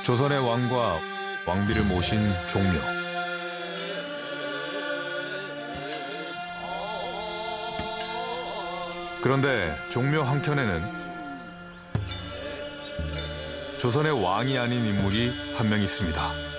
조선의 왕과 왕비를 모신 종묘. 그런데 종묘 한켠에는 조선의 왕이 아닌 인물이 한 명 있습니다.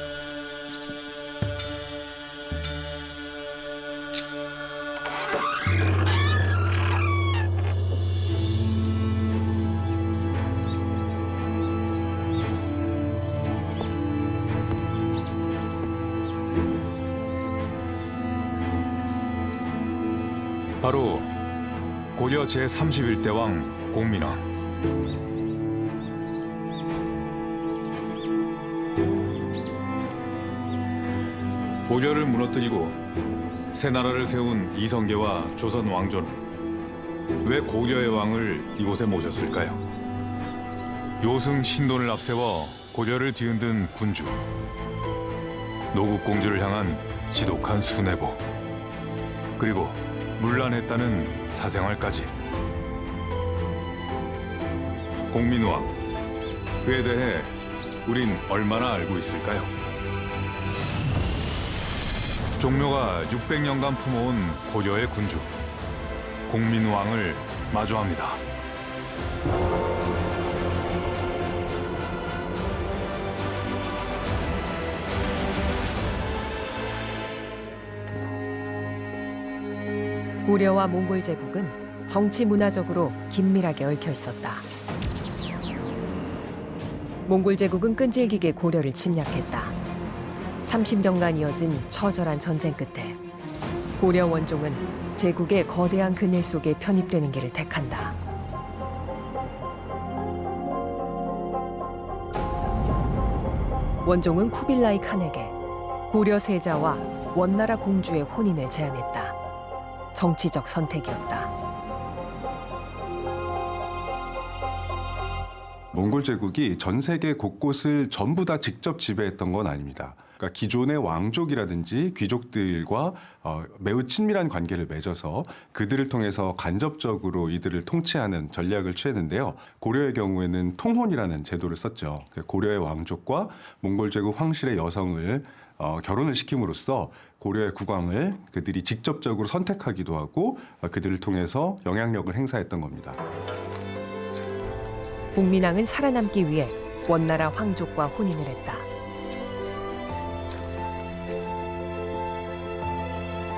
바로 고려 제31대 왕 공민왕. 고려를 무너뜨리고 새 나라를 세운 이성계와 조선 왕조는 왜 고려의 왕을 이곳에 모셨을까요? 요승 신돈을 앞세워 고려를 뒤흔든 군주, 노국공주를 향한 지독한 순애보, 그리고 문란했다는 사생활까지. 공민왕, 그에 대해 우린 얼마나 알고 있을까요? 종묘가 600년간 품어온 고려의 군주, 공민왕을 마주합니다. 고려와 몽골 제국은 정치 문화적으로 긴밀하게 얽혀 있었다. 몽골 제국은 끈질기게 고려를 침략했다. 30년간 이어진 처절한 전쟁 끝에 고려 원종은 제국의 거대한 그늘 속에 편입되는 길을 택한다. 원종은 쿠빌라이 칸에게 고려 세자와 원나라 공주의 혼인을 제안했다. 정치적 선택이었다. 몽골 제국이 전 세계 곳곳을 전부 다 직접 지배했던 건 아닙니다. 그러니까 기존의 왕족이라든지 귀족들과 매우 친밀한 관계를 맺어서 그들을 통해서 간접적으로 이들을 통치하는 전략을 취했는데요. 고려의 경우에는 통혼이라는 제도를 썼죠. 고려의 왕족과 몽골 제국 황실의 여성을 결혼을 시킴으로써 고려의 국왕을 그들이 직접적으로 선택하기도 하고 그들을 통해서 영향력을 행사했던 겁니다. 공민왕은 살아남기 위해 원나라 황족과 혼인을 했다.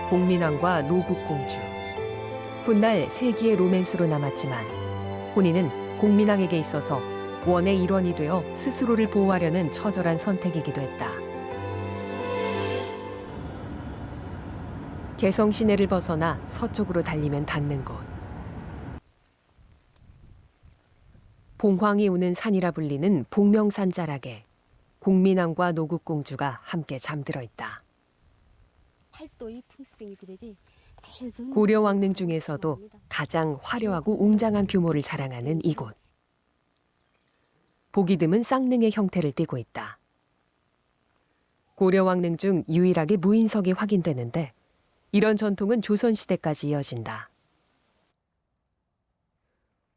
공민왕과 노국공주. 훗날 세기의 로맨스로 남았지만 혼인은 공민왕에게 있어서 원의 일원이 되어 스스로를 보호하려는 처절한 선택이기도 했다. 개성 시내를 벗어나 서쪽으로 달리면 닿는 곳. 봉황이 오는 산이라 불리는 복명산 자락에 공민왕과 노국공주가 함께 잠들어 있다. 고려 왕릉 중에서도 가장 화려하고 웅장한 규모를 자랑하는 이곳. 보기 드문 쌍릉의 형태를 띠고 있다. 고려 왕릉 중 유일하게 무인석이 확인되는데 이런 전통은 조선시대까지 이어진다.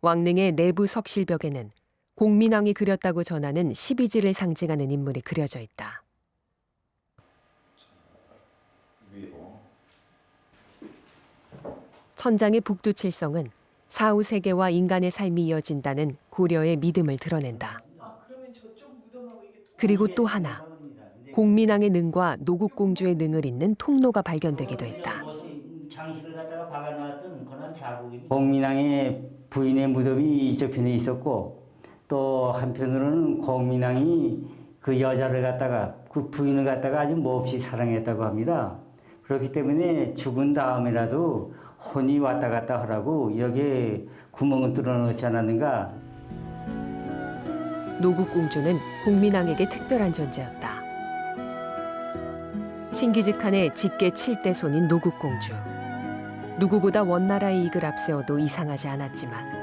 왕릉의 내부 석실벽에는 공민왕이 그렸다고 전하는 12지를 상징하는 인물이 그려져 있다. 천장의 북두칠성은 사후 세계와 인간의 삶이 이어진다는 고려의 믿음을 드러낸다. 그리고 또 하나, 공민왕의 능과 노국공주의 능을 잇는 통로가 발견되기도 했다. 공민왕의 부인의 무덤이 이쪽 편에 있었고 또 한편으로는 공민왕이 그 여자를 갖다가 그 부인을 갖다가 아주 몹시 사랑했다고 합니다. 그렇기 때문에 죽은 다음에라도 혼이 왔다 갔다 하라고 여기에 구멍을 뚫어놓지 않았는가. 노국공주는 공민왕에게 특별한 존재였다. 칭기즈칸의 직계 7대 손인 노국공주. 누구보다 원나라의 이익을 앞세워도 이상하지 않았지만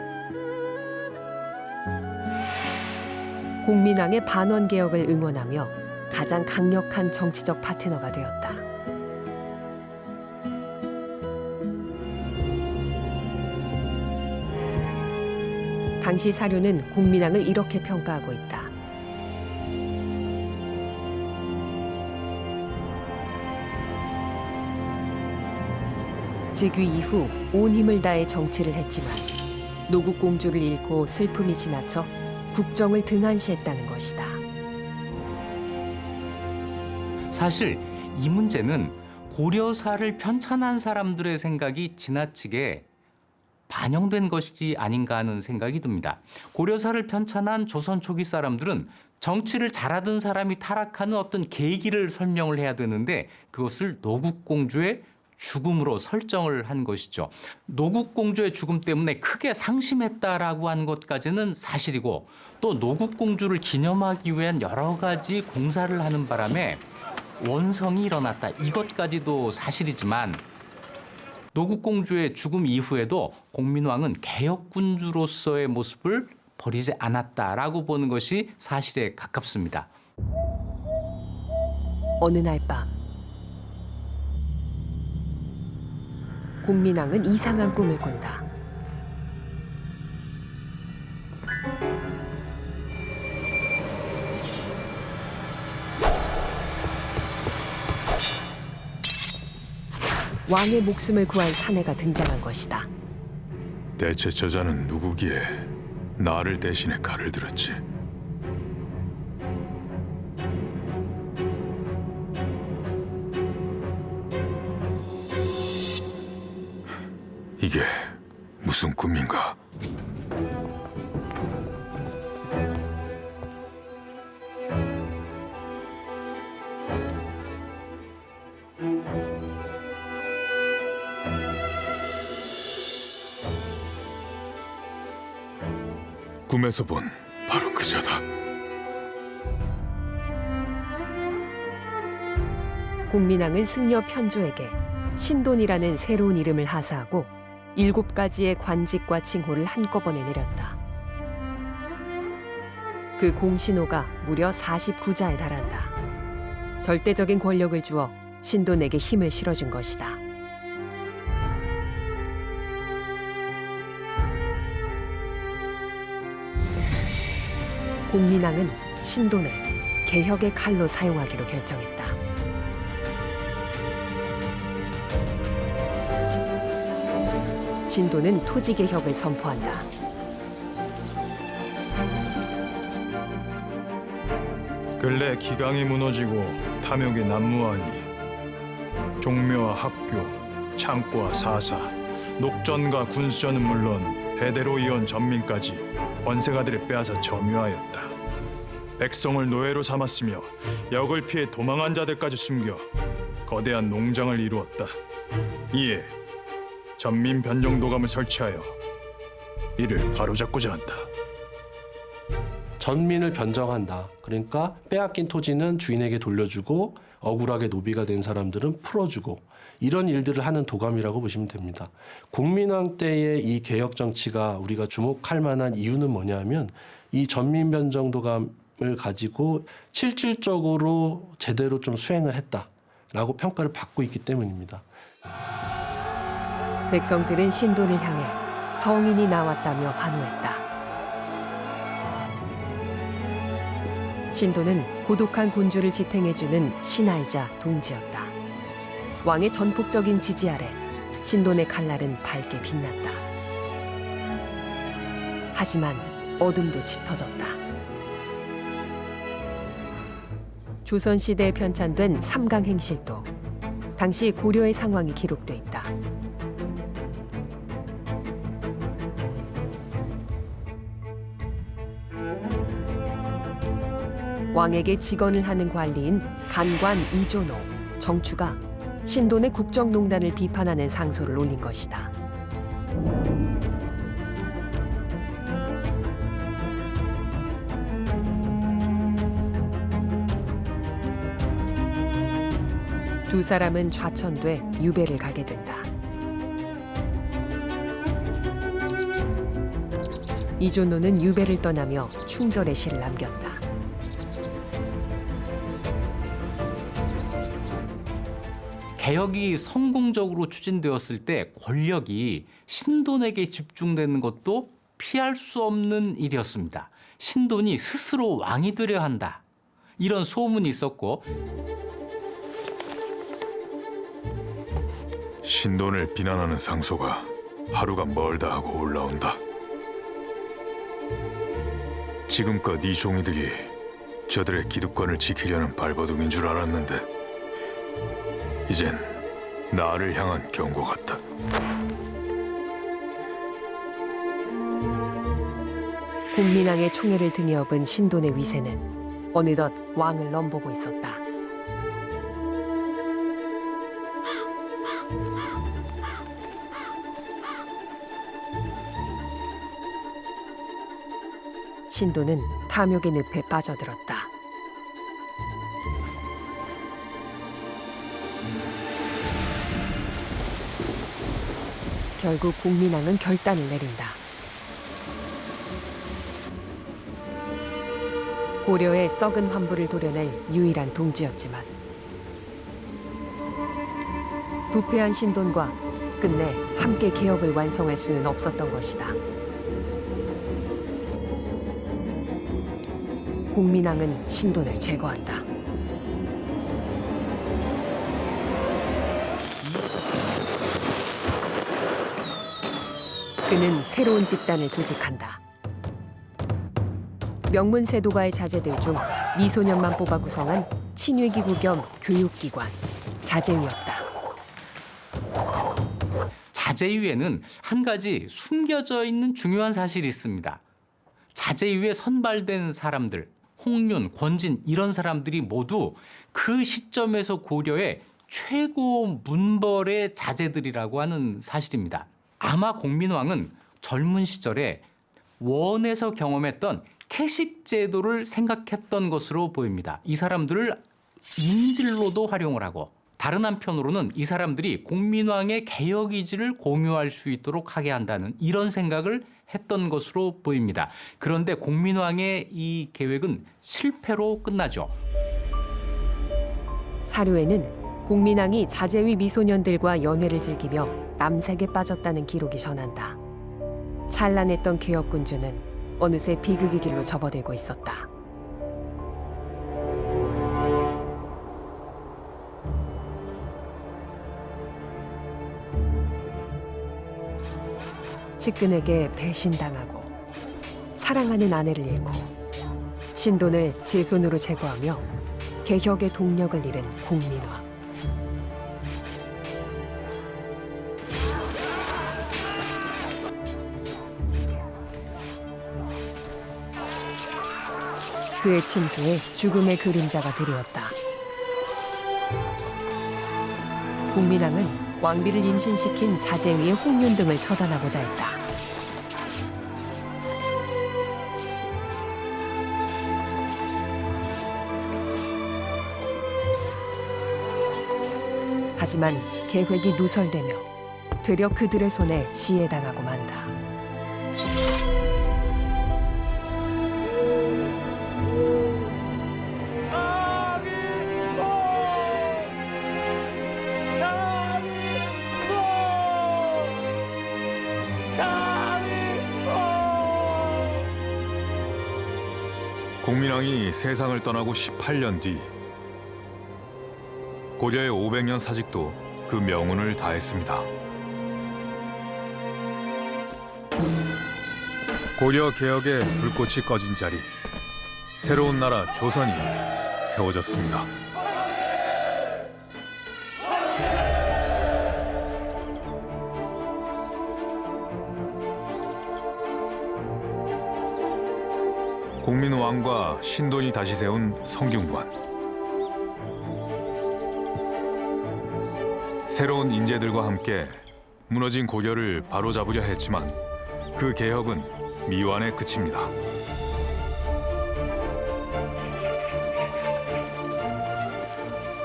공민왕의 반원개혁을 응원하며 가장 강력한 정치적 파트너가 되었다. 당시 사료는 공민왕을 이렇게 평가하고 있다. 즉위 이후 온 힘을 다해 정치를 했지만 노국공주를 잃고 슬픔이 지나쳐 국정을 등한시했다는 것이다. 사실 이 문제는 고려사를 편찬한 사람들의 생각이 지나치게 반영된 것이지 아닌가 하는 생각이 듭니다. 고려사를 편찬한 조선 초기 사람들은 정치를 잘하던 사람이 타락하는 어떤 계기를 설명을 해야 되는데 그것을 노국공주의 죽음으로 설정을 한 것이죠. 노국공주의 죽음 때문에 크게 상심했다라고 하는 것까지는 사실이고 또 노국공주를 기념하기 위한 여러 가지 공사를 하는 바람에 원성이 일어났다. 이것까지도 사실이지만 노국공주의 죽음 이후에도 공민왕은 개혁군주로서의 모습을 버리지 않았다라고 보는 것이 사실에 가깝습니다. 어느 날 밤 공민왕은 이상한 꿈을 꾼다. 왕의 목숨을 구할 사내가 등장한 것이다. 대체 저자는 누구기에 나를 대신해 칼을 들었지? 이게 무슨 꿈인가? 꿈에서 본 바로 그자다. 공민왕은 승려 편조에게 신돈이라는 새로운 이름을 하사하고 7가지의 관직과 칭호를 한꺼번에 내렸다. 그 공신호가 무려 49자에 달한다. 절대적인 권력을 주어 신돈에게 힘을 실어준 것이다. 공민왕은 신돈을 개혁의 칼로 사용하기로 결정했다. 신돈은 토지 개혁을 선포한다. 근래 기강이 무너지고 탐욕이 난무하니 종묘와 학교, 창고와 사사, 녹전과 군수전은 물론 대대로 이어온 전민까지 권세가들이 빼앗아 점유하였다. 백성을 노예로 삼았으며 역을 피해 도망한 자들까지 숨겨 거대한 농장을 이루었다. 이에 전민 변정도감을 설치하여 이를 바로잡고자 한다. 전민을 변정한다. 그러니까 빼앗긴 토지는 주인에게 돌려주고 억울하게 노비가 된 사람들은 풀어주고 이런 일들을 하는 도감이라고 보시면 됩니다. 공민왕 때의 이 개혁 정치가 우리가 주목할 만한 이유는 뭐냐면 이 전민 변정도감을 가지고 실질적으로 제대로 좀 수행을 했다라고 평가를 받고 있기 때문입니다. 백성들은 신돈을 향해 성인이 나왔다며 환호했다. 신돈은 고독한 군주를 지탱해주는 신하이자 동지였다. 왕의 전폭적인 지지 아래 신돈의 칼날은 밝게 빛났다. 하지만 어둠도 짙어졌다. 조선시대에 편찬된 삼강행실도 당시 고려의 상황이 기록돼 있다. 왕에게 직언을 하는 관리인 간관 이조노, 정추가 신돈의 국정농단을 비판하는 상소를 올린 것이다. 두 사람은 좌천돼 유배를 가게 된다. 이조노는 유배를 떠나며 충절의 시를 남겼다. 개혁이 성공적으로 추진되었을 때 권력이 신돈에게 집중되는 것도 피할 수 없는 일이었습니다. 신돈이 스스로 왕이 되려 한다. 이런 소문이 있었고 신돈을 비난하는 상소가 하루가 멀다 하고 올라온다. 지금껏 이 종이들이 저들의 기득권을 지키려는 발버둥인 줄 알았는데 이젠 나를 향한 경고 같다. 국민왕의 총애를 등에 업은 신돈의 위세는 어느덧 왕을 넘보고 있었다. 신돈은 탐욕의 늪에 빠져들었다. 결국 국민왕은 결단을 내린다. 고려의 썩은 환부를 도려낼 유일한 동지였지만 부패한 신돈과 끝내 함께 개혁을 완성할 수는 없었던 것이다. 국민왕은 신돈을 제거한다. 그는 새로운 집단을 조직한다. 명문세도가의 자제들 중 미소년만 뽑아 구성한 친위기구 겸 교육기관, 자제위였다. 자제위에는 한 가지 숨겨져 있는 중요한 사실이 있습니다. 자제위에 선발된 사람들, 홍윤, 권진 이런 사람들이 모두 그 시점에서 고려의 최고 문벌의 자제들이라고 하는 사실입니다. 아마 공민왕은 젊은 시절에 원에서 경험했던 캐식 제도를 생각했던 것으로 보입니다. 이 사람들을 인질로도 활용을 하고 다른 한편으로는 이 사람들이 공민왕의 개혁 의지를 공유할 수 있도록 하게 한다는 이런 생각을 했던 것으로 보입니다. 그런데 공민왕의 이 계획은 실패로 끝나죠. 사료에는 공민왕이 자제위 미소년들과 연애를 즐기며 남색에 빠졌다는 기록이 전한다. 찬란했던 개혁군주는 어느새 비극의 길로 접어들고 있었다. 측근에게 배신당하고 사랑하는 아내를 잃고 신돈을 제 손으로 제거하며 개혁의 동력을 잃은 공민왕. 그의 침소에 죽음의 그림자가 드리웠다. 국민왕은 왕비를 임신시킨 자제위의 홍윤 등을 처단하고자 했다. 하지만 계획이 누설되며 되려 그들의 손에 시해당하고 만다. 공민왕이 세상을 떠나고 18년 뒤 고려의 500년 사직도 그 명운을 다했습니다. 고려 개혁의 불꽃이 꺼진 자리, 새로운 나라 조선이 세워졌습니다. 공민왕과 신돈이 다시 세운 성균관. 새로운 인재들과 함께 무너진 고려를 바로잡으려 했지만 그 개혁은 미완에 그칩니다.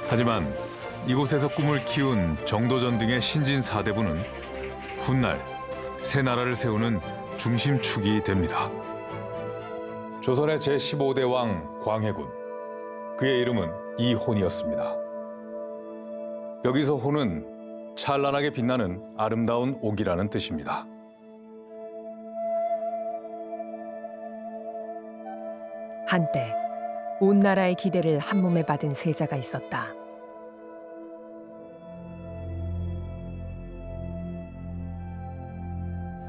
하지만 이곳에서 꿈을 키운 정도전 등의 신진 사대부는 훗날 새 나라를 세우는 중심축이 됩니다. 조선의 제15대 왕 광해군, 그의 이름은 이혼이었습니다. 여기서 혼은 찬란하게 빛나는 아름다운 옥이라는 뜻입니다. 한때 온 나라의 기대를 한몸에 받은 세자가 있었다.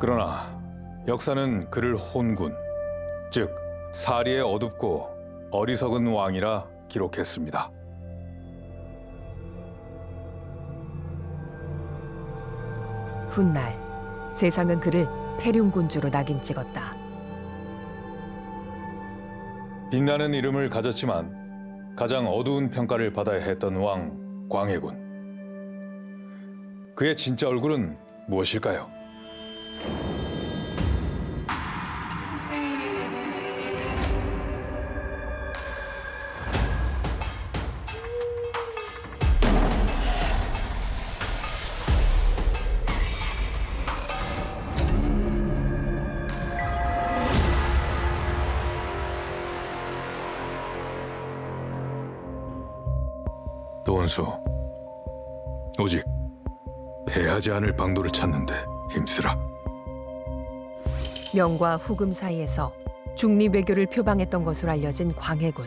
그러나 역사는 그를 혼군, 즉 사리에 어둡고 어리석은 왕이라 기록했습니다. 훗날 세상은 그를 패륜군주로 낙인 찍었다. 빛나는 이름을 가졌지만 가장 어두운 평가를 받아야 했던 왕 광해군. 그의 진짜 얼굴은 무엇일까요? 도원수, 오직 패하지 않을 방도를 찾는데 힘쓰라. 명과 후금 사이에서 중립외교를 표방했던 것으로 알려진 광해군.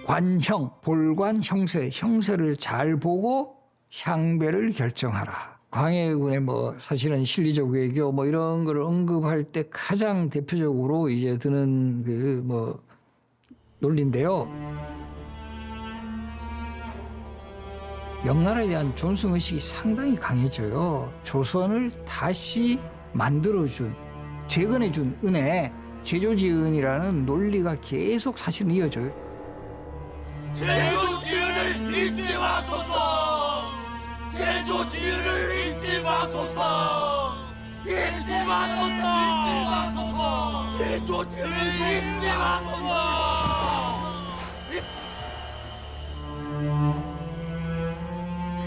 관형, 볼관, 형세, 형세를 잘 보고 향배를 결정하라. 광해군의 사실은 실리적 외교 이런 걸 언급할 때 가장 대표적으로 이제 드는 논리인데요. 명나라에 대한 존숭 의식이 상당히 강해져요. 조선을 다시 만들어준, 재건해준 은혜, 제조지은이라는 논리가 계속 사실은 이어져요. 제조지은을 잊지 마소서! 제조지은을 잊지 마소서! 잊지 마소서! 제조지은을 잊지 마소서!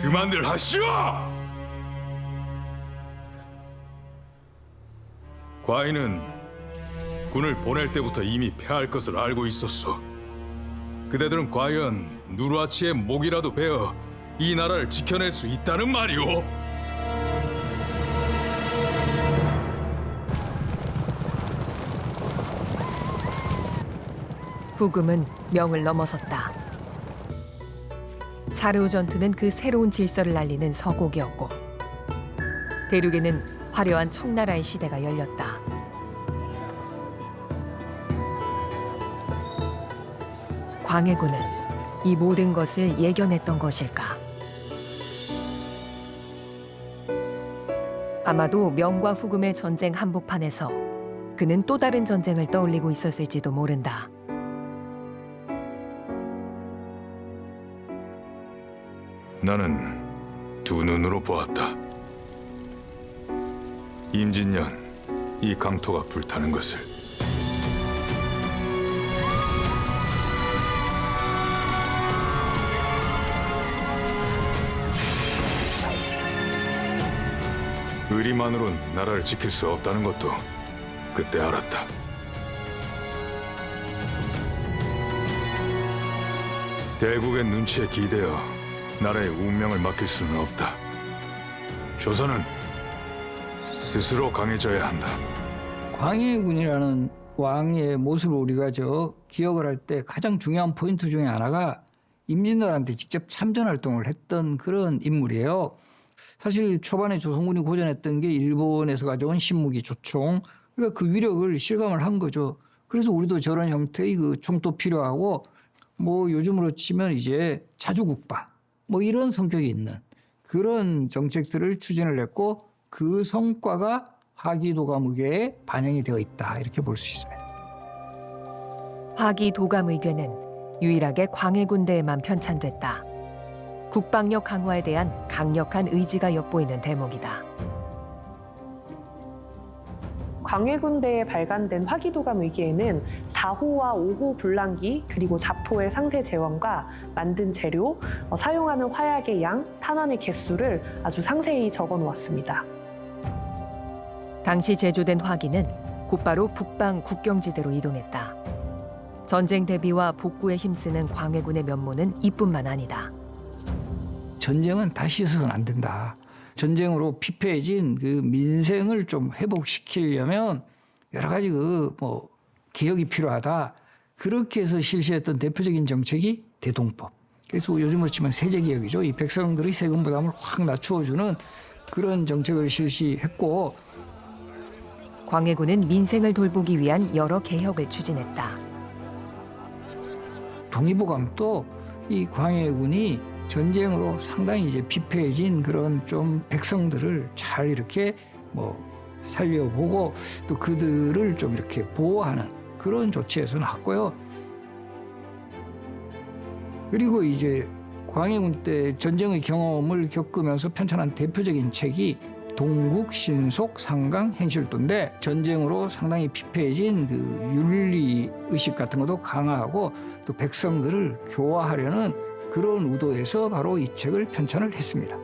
그만들 하시오! 과인은 군을 보낼 때부터 이미 패할 것을 알고 있었소. 그대들은 과연 누르하치의 목이라도 베어 이 나라를 지켜낼 수 있다는 말이오? 후금은 명을 넘어섰다. 사르우 전투는 그 새로운 질서를 알리는 서곡이었고 대륙에는 화려한 청나라의 시대가 열렸다. 광해군은 이 모든 것을 예견했던 것일까? 아마도 명과 후금의 전쟁 한복판에서 그는 또 다른 전쟁을 떠올리고 있었을지도 모른다. 나는 두 눈으로 보았다. 임진년 이 강토가 불타는 것을. 의리만으론 나라를 지킬 수 없다는 것도 그때 알았다. 대국의 눈치에 기대어 나라의 운명을 맡길 수는 없다. 조선은 스스로 강해져야 한다. 광해군이라는 왕의 모습을 우리가 기억을 할 때 가장 중요한 포인트 중에 하나가 임진왜란때 직접 참전 활동을 했던 그런 인물이에요. 사실 초반에 조선군이 고전했던 게 일본에서 가져온 신무기 조총, 그러니까 그 위력을 실감을 한 거죠. 그래서 우리도 저런 형태의 그 총도 필요하고 요즘으로 치면 이제 자주국방 이런 성격이 있는 그런 정책들을 추진을 했고 그 성과가 화기도감의궤에 반영이 되어 있다 이렇게 볼 수 있습니다. 화기도감의궤는 유일하게 광해군대에만 편찬됐다. 국방력 강화에 대한 강력한 의지가 엿보이는 대목이다. 광해군대에 발간된 화기도감 의기에는 4호와 5호 불랑기 그리고 자포의 상세 재원과 만든 재료, 사용하는 화약의 양, 탄환의 개수를 아주 상세히 적어 놓았습니다. 당시 제조된 화기는 곧바로 북방 국경지대로 이동했다. 전쟁 대비와 복구에 힘쓰는 광해군의 면모는 이뿐만 아니다. 전쟁은 다시 있어서는 안 된다. 전쟁으로 피폐해진 그 민생을 좀 회복시키려면 여러 가지 개혁이 필요하다. 그렇게 해서 실시했던 대표적인 정책이 대동법. 그래서 요즘으로 치면 세제개혁이죠. 이 백성들의 세금 부담을 확 낮추어주는 그런 정책을 실시했고 광해군은 민생을 돌보기 위한 여러 개혁을 추진했다. 동의보감도 이 광해군이 전쟁으로 상당히 이제 피폐해진 그런 좀 백성들을 잘 이렇게 뭐 살려보고 또 그들을 좀 이렇게 보호하는 그런 조치에서 나왔고요. 그리고 이제 광해군 때 전쟁의 경험을 겪으면서 편찬한 대표적인 책이 동국 신속 상강 행실도인데 전쟁으로 상당히 피폐해진 그 윤리 의식 같은 것도 강화하고 또 백성들을 교화하려는 그런 의도에서 바로 이 책을 편찬을 했습니다.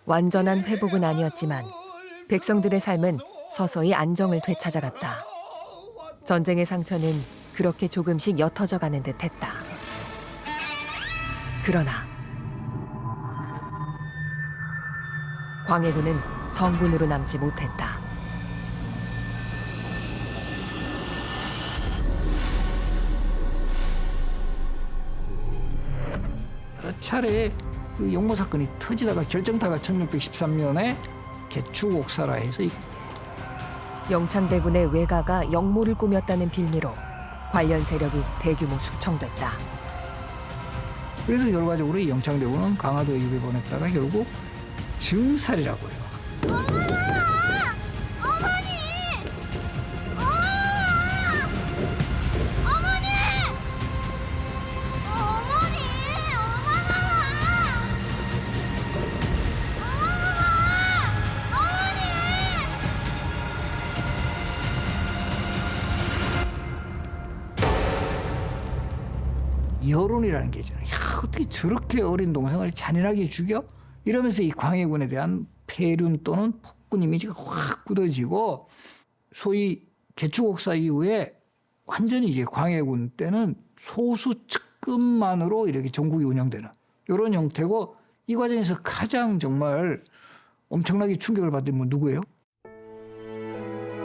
완전한 회복은 아니었지만 백성들의 삶은 서서히 안정을 되찾아갔다. 전쟁의 상처는 그렇게 조금씩 옅어져 가는 듯했다. 그러나 광해군은 성군으로 남지 못했다. 여러 차례 그 용모 사건이 터지다가 결정타가 1613년에 개축옥사라 해서 영창대군의 외가가 영모를 꾸몄다는 빌미로 관련 세력이 대규모 숙청됐다. 그래서 결과적으로 이 영창대군은 강화도에 유배 보냈다가 결국 증살이라고 해요. 여론이라는 게 있잖아요. 야, 어떻게 저렇게 어린 동생을 잔인하게 죽여? 이러면서 이 광해군에 대한 폐륜 또는 폭군 이미지가 확 굳어지고 소위 개축옥사 이후에 완전히 이제 광해군 때는 소수 측근만으로 이렇게 전국이 운영되는 이런 형태고 이 과정에서 가장 정말 엄청나게 충격을 받은 분 누구예요?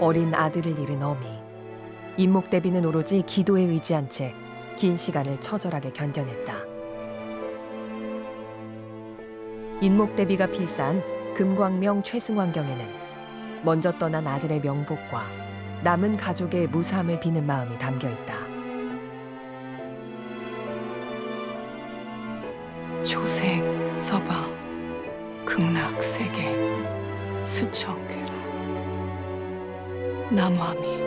어린 아들을 잃은 어미. 인목대비는 오로지 기도에 의지한 채 긴 시간을 처절하게 견뎌냈다. 인목대비가 필사한 금광명 최승환경에는 먼저 떠난 아들의 명복과 남은 가족의 무사함을 비는 마음이 담겨 있다. 조색, 서방, 극락, 세계, 수척괴락, 나무아미,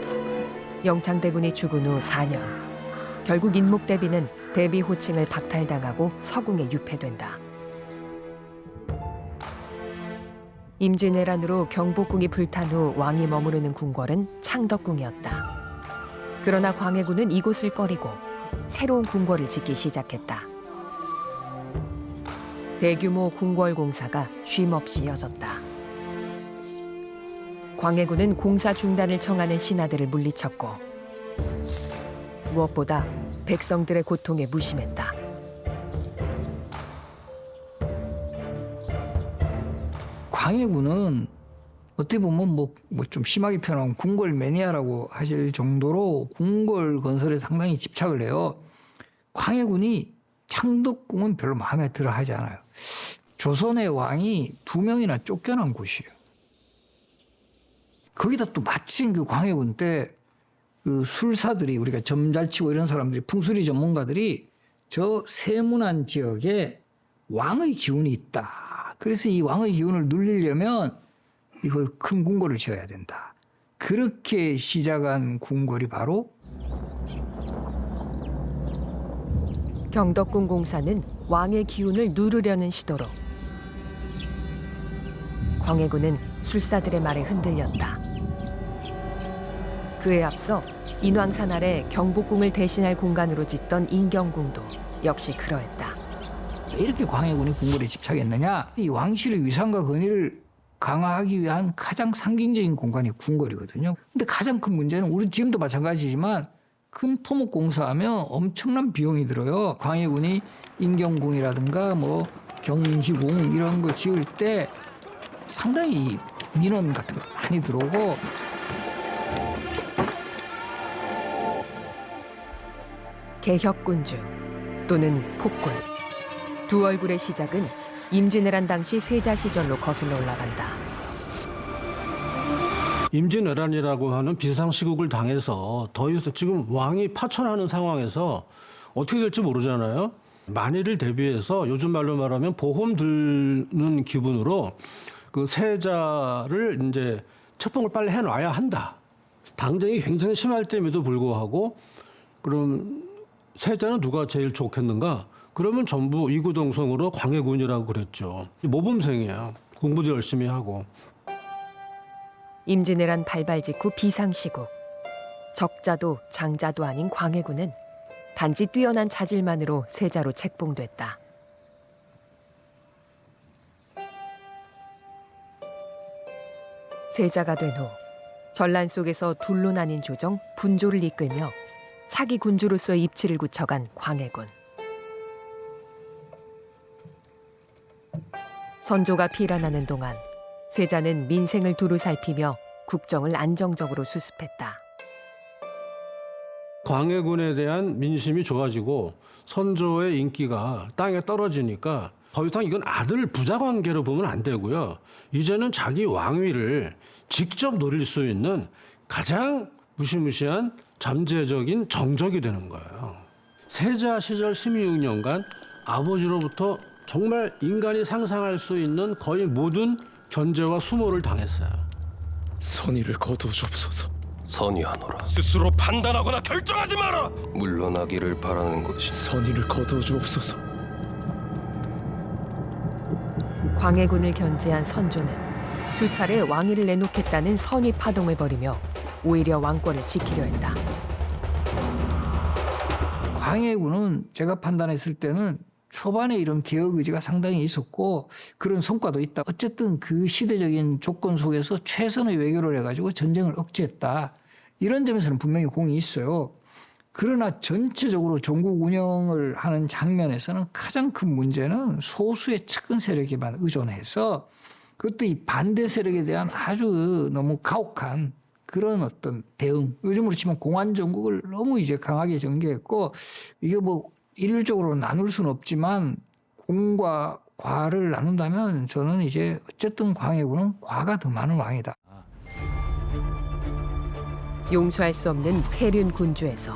답을. 영창대군이 죽은 후 4년. 결국 인목대비는 대비 호칭을 박탈당하고 서궁에 유폐된다. 임진왜란으로 경복궁이 불탄 후 왕이 머무르는 궁궐은 창덕궁이었다. 그러나 광해군은 이곳을 꺼리고 새로운 궁궐을 짓기 시작했다. 대규모 궁궐 공사가 쉼없이 이어졌다. 광해군은 공사 중단을 청하는 신하들을 물리쳤고 무엇보다 백성들의 고통에 무심했다. 광해군은 어떻게 보면 뭐 좀 심하게 표현하면 궁궐 매니아라고 하실 정도로 궁궐 건설에 상당히 집착을 해요. 광해군이 창덕궁은 별로 마음에 들어 하지 않아요. 조선의 왕이 2명이나 쫓겨난 곳이에요. 거기다 또 마침 그 광해군 때 그 술사들이 우리가 점 잘 치고 이런 사람들이 풍수리 전문가들이 저 세문안 지역에 왕의 기운이 있다. 그래서 이 왕의 기운을 누리려면 이걸 큰 궁궐을 지어야 된다. 그렇게 시작한 궁궐이 바로 경덕궁 공사는 왕의 기운을 누르려는 시도로 광해군은 술사들의 말에 흔들렸다. 그에 앞서 인왕산 아래 경복궁을 대신할 공간으로 짓던 인경궁도 역시 그러했다. 왜 이렇게 광해군이 궁궐에 집착했느냐? 이 왕실의 위상과 권위를 강화하기 위한 가장 상징적인 공간이 궁궐이거든요. 근데 가장 큰 문제는 우리 지금도 마찬가지지만 큰 토목 공사하면 엄청난 비용이 들어요. 광해군이 인경궁이라든가 뭐 경희궁 이런 거 지을 때 상당히 민원 같은 거 많이 들어오고 개혁군주 또는 폭군. 두 얼굴의 시작은 임진왜란 당시 세자 시절로 거슬러 올라간다. 임진왜란이라고 하는 비상시국을 당해서 더 이상 지금 왕이 파천하는 상황에서 어떻게 될지 모르잖아요. 만일을 대비해서 요즘 말로 말하면 보험 들는 기분으로 그 세자를 이제 책봉을 빨리 해놔야 한다. 당정이 굉장히 심할 때에도 불구하고 그럼 세자는 누가 제일 좋겠는가? 그러면 전부 이구동성으로 광해군이라고 그랬죠. 모범생이에요. 공부도 열심히 하고. 임진왜란 발발 직후 비상시국. 적자도 장자도 아닌 광해군은 단지 뛰어난 자질만으로 세자로 책봉됐다. 세자가 된 후 전란 속에서 둘로 나뉜 조정 분조를 이끌며 차기 군주로서의 입지를 굳혀간 광해군. 선조가 피란하는 동안 세자는 민생을 두루 살피며 국정을 안정적으로 수습했다. 광해군에 대한 민심이 좋아지고 선조의 인기가 땅에 떨어지니까 더 이상 이건 아들 부자 관계로 보면 안 되고요. 이제는 자기 왕위를 직접 노릴 수 있는 가장 무시무시한 잠재적인 정적이 되는 거예요. 세자 시절 16년간 아버지로부터 정말 인간이 상상할 수 있는 거의 모든 견제와 수모를 당했어요. 선의를 거두어주옵소서. 선의하노라. 스스로 판단하거나 결정하지 마라. 물러나기를 바라는 것이 선의를 거두어주옵소서. 광해군을 견제한 선조는 수차례 왕위를 내놓겠다는 선의 파동을 벌이며 오히려 왕권을 지키려 했다. 광해군은 제가 판단했을 때는 초반에 이런 개혁 의지가 상당히 있었고 그런 성과도 있다. 어쨌든 그 시대적인 조건 속에서 최선의 외교를 해가지고 전쟁을 억제했다. 이런 점에서는 분명히 공이 있어요. 그러나 전체적으로 종국 운영을 하는 장면에서는 가장 큰 문제는 소수의 측근 세력에만 의존해서 그것도 이 반대 세력에 대한 아주 너무 가혹한 그런 어떤 대응. 요즘으로 치면 공안 정국을 너무 이제 강하게 전개했고 이게 뭐 일률적으로 나눌 수는 없지만 공과 과를 나눈다면 저는 이제 어쨌든 광해군은 과가 더 많은 왕이다. 용서할 수 없는 폐륜 군주에서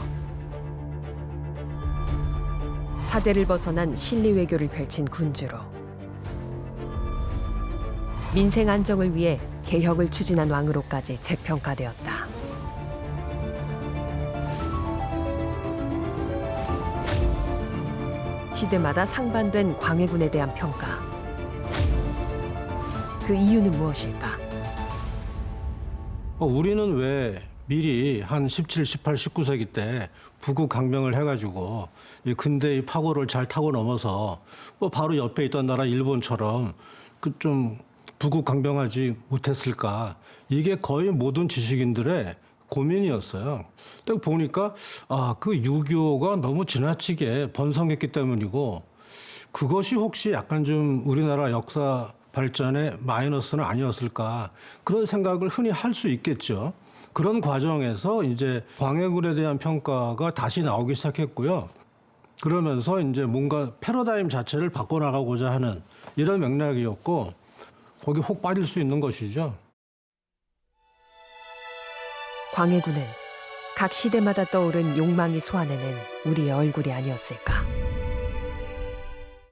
사대를 벗어난 실리 외교를 펼친 군주로 민생 안정을 위해 개혁을 추진한 왕으로까지 재평가되었다. 시대마다 상반된 광해군에 대한 평가. 그 이유는 무엇일까? 우리는 왜 미리 한 17, 18, 19세기 때 부국 강병을 해가지고 이 근대의 파고를 잘 타고 넘어서 뭐 바로 옆에 있던 나라 일본처럼 그 좀 부국 강병하지 못했을까? 이게 거의 모든 지식인들의 고민이었어요. 딱 보니까 그 유교가 너무 지나치게 번성했기 때문이고 그것이 혹시 약간 좀 우리나라 역사 발전의 마이너스는 아니었을까 그런 생각을 흔히 할 수 있겠죠. 그런 과정에서 이제 광해군에 대한 평가가 다시 나오기 시작했고요. 그러면서 이제 뭔가 패러다임 자체를 바꿔나가고자 하는 이런 맥락이었고 거기 혹 빠질 수 있는 것이죠. 광해군은 각 시대마다 떠오른 욕망이 소환해낸 우리의 얼굴이 아니었을까.